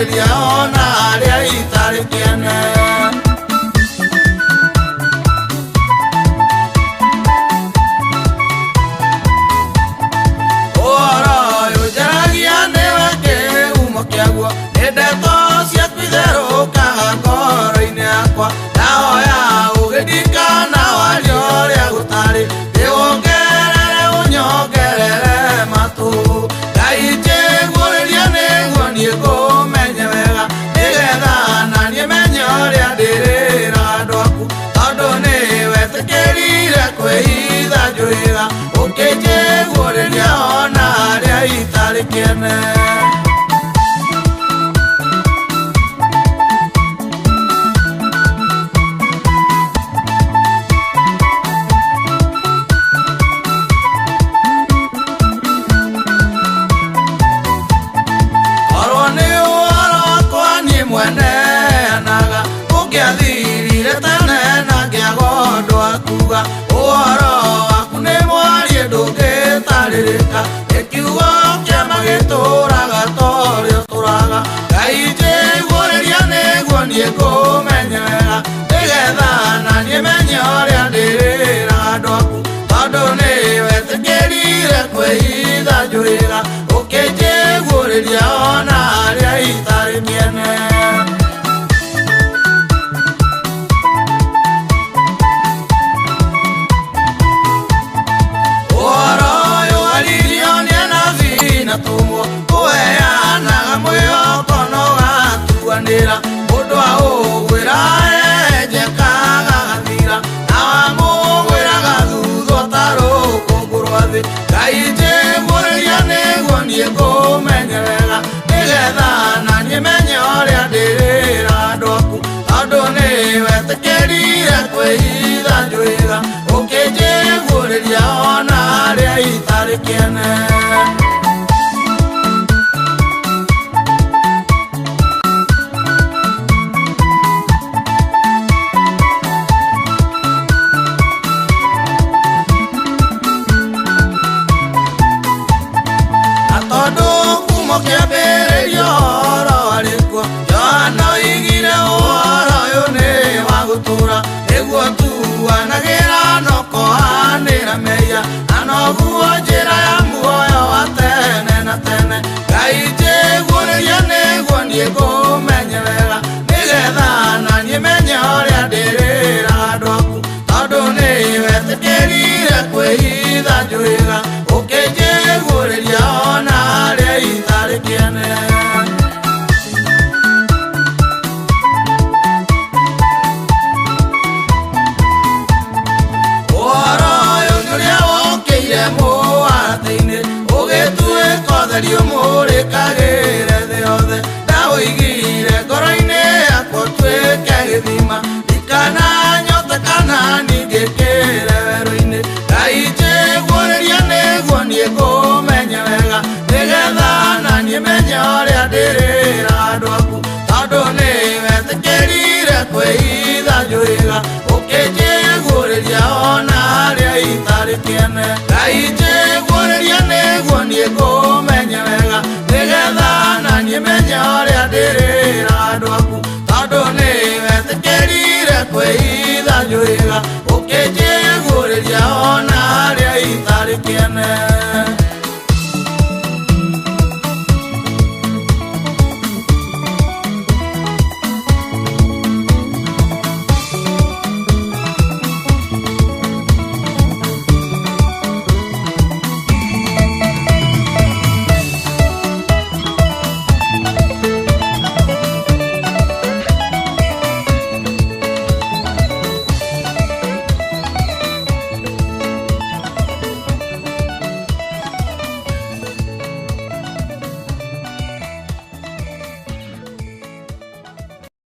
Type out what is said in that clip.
guũrĩria ona arĩa itarĩ kĩene. Ũhoro ũyũ njaragia nĩwe kĩhumo kĩaguo, nĩ ndeto ciaku itherũkaga ngoro-inĩ yakwa, ndahoya ũgĩndirikana waria ũrĩa gũtarĩ, ndĩwongerere ũnyongerere matũ. Ngai njĩguũrĩria nĩguo niĩ ngũmenye wega, nĩgetha na niĩ menye ũrĩa ndĩrĩra andũ aku, tondũ nĩwetĩkĩrire kwĩhitha njũĩga, ũkĩnjĩguũrĩria ona arĩa itarĩ kĩene. Ũngĩathirire tene na ngĩagodwo kuga, ũhoro waku nĩ mwarie ndũngĩtarĩrĩka, gĩkiugo kĩama gĩtũũraga torĩa tũraga. Ngai njĩguũrĩria nĩguo niĩ ngũmenye wega, nĩgetha na niĩ menye ũrĩa ndĩrĩra andũ aku, tondũ nĩwetĩkĩrire kwĩhitha njũĩga, ũkĩnjĩguũrĩria ona arĩa itarĩ kĩene. Ũheanaga mwĩhoko na ũgatuanĩra, mũndũ aũgwĩra enjekaga gathira, na wamũgwĩraga thutha ta rũkũngũ rwa thĩ. Ngai njĩguũrĩria nĩguo niĩ ngũmenye wega, nĩgetha na niĩ menye ũrĩa ndĩrĩra andũ aku, tondũ nĩwetĩkĩrire kwĩhitha njũĩga, ũkĩnjĩguũrĩria ona arĩa itarĩ kĩene. Kĩambĩrĩrio ũhoro arĩkuo, Johana oigire ũhoro ũyũ nĩ wa gũtũũra, nĩguo tuanagĩra na ũkohanĩra mehia, na noguo njĩra ya muoyo wa tene na tene. Ngai njĩguũrĩria nĩguo niĩ ngũmenye wega, nĩgetha na niĩ menye ũrĩa ndĩrĩra andũ aku, tondũ nĩwetĩkĩrire kwĩhitha njũĩga, ũkĩnjĩguũrĩria ona arĩa itarĩ kĩene. Ũhoro ũyũ nĩ ũrĩa wokĩire mũharatĩ-inĩ, ũgĩtuĩka ũtheri ũmũrĩkagĩre thĩ yothe, ndaũigire ngoro-inĩ yakwa ũtuĩke gĩthima, ndikananyote kana ningĩ kĩre werũ-inĩ. Ngai njĩguũrĩria nĩguo niĩ ngũmenye wega, nĩgetha na niĩ menye ũrĩa ndĩrĩra andũ aku, tondũ nĩwetĩkĩrire kwĩhitha njũĩga, ũkĩnjĩguũrĩria ona arĩa itarĩ kĩene. Ngai njĩguũrĩria nĩguo niĩ ngũmenye wega, nĩgetha na niĩ menye ũrĩa ndĩrĩra andũ aku, tondũ nĩwetĩkĩrire kwĩhitha njũĩga, ũkĩnjĩguũrĩria ona arĩa itarĩ kĩene.